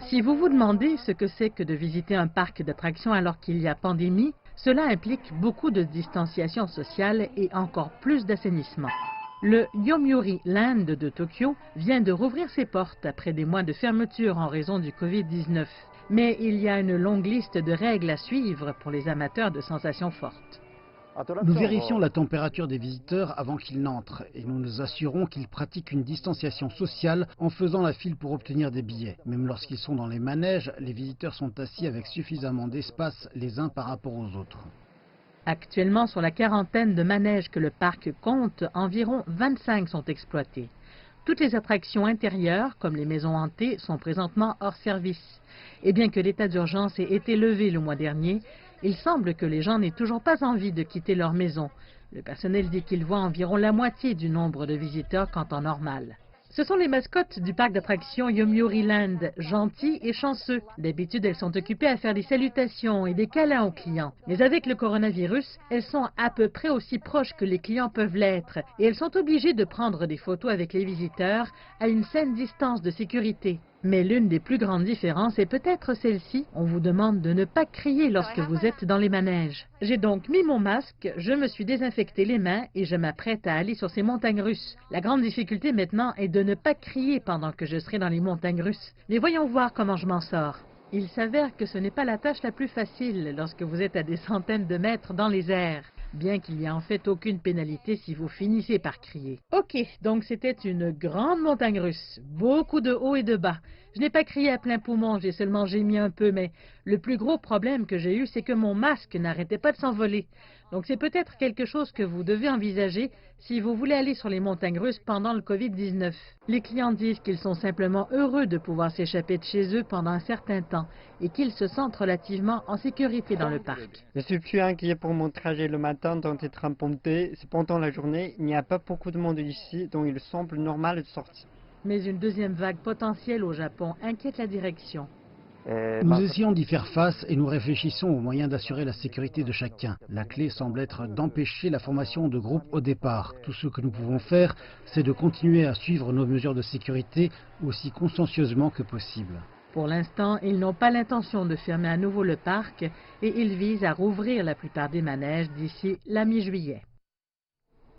Si vous vous demandez ce que c'est que de visiter un parc d'attractions alors qu'il y a pandémie, cela implique beaucoup de distanciation sociale et encore plus d'assainissement. Le Yomiuri Land de Tokyo vient de rouvrir ses portes après des mois de fermeture en raison du Covid-19. Mais il y a une longue liste de règles à suivre pour les amateurs de sensations fortes. Nous vérifions la température des visiteurs avant qu'ils n'entrent et nous nous assurons qu'ils pratiquent une distanciation sociale en faisant la file pour obtenir des billets. Même lorsqu'ils sont dans les manèges, les visiteurs sont assis avec suffisamment d'espace les uns par rapport aux autres. Actuellement, sur la quarantaine de manèges que le parc compte, environ 25 sont exploités. Toutes les attractions intérieures, comme les maisons hantées, sont présentement hors service. Et bien que l'état d'urgence ait été levé le mois dernier, il semble que les gens n'aient toujours pas envie de quitter leur maison. Le personnel dit qu'il voit environ la moitié du nombre de visiteurs qu'en temps normal. Ce sont les mascottes du parc d'attractions Yomiuri Land, gentilles et chanceux. D'habitude, elles sont occupées à faire des salutations et des câlins aux clients. Mais avec le coronavirus, elles sont à peu près aussi proches que les clients peuvent l'être. Et elles sont obligées de prendre des photos avec les visiteurs à une saine distance de sécurité. Mais l'une des plus grandes différences est peut-être celle-ci. On vous demande de ne pas crier lorsque vous êtes dans les manèges. J'ai donc mis mon masque, je me suis désinfecté les mains et je m'apprête à aller sur ces montagnes russes. La grande difficulté maintenant est de ne pas crier pendant que je serai dans les montagnes russes. Mais voyons voir comment je m'en sors. Il s'avère que ce n'est pas la tâche la plus facile lorsque vous êtes à des centaines de mètres dans les airs. Bien qu'il n'y ait en fait aucune pénalité si vous finissez par crier. Ok, donc c'était une grande montagne russe, beaucoup de hauts et de bas. Je n'ai pas crié à plein poumon, j'ai seulement gémi un peu, mais le plus gros problème que j'ai eu, c'est que mon masque n'arrêtait pas de s'envoler. Donc c'est peut-être quelque chose que vous devez envisager si vous voulez aller sur les montagnes russes pendant le Covid-19. Les clients disent qu'ils sont simplement heureux de pouvoir s'échapper de chez eux pendant un certain temps et qu'ils se sentent relativement en sécurité dans le parc. Je suis plus inquiet pour mon trajet le matin dans les trains pontés. Cependant, la journée, il n'y a pas beaucoup de monde ici, donc il semble normal de sortir. Mais une deuxième vague potentielle au Japon inquiète la direction. Nous essayons d'y faire face et nous réfléchissons aux moyens d'assurer la sécurité de chacun. La clé semble être d'empêcher la formation de groupes au départ. Tout ce que nous pouvons faire, c'est de continuer à suivre nos mesures de sécurité aussi consciencieusement que possible. Pour l'instant, ils n'ont pas l'intention de fermer à nouveau le parc et ils visent à rouvrir la plupart des manèges d'ici la mi-juillet.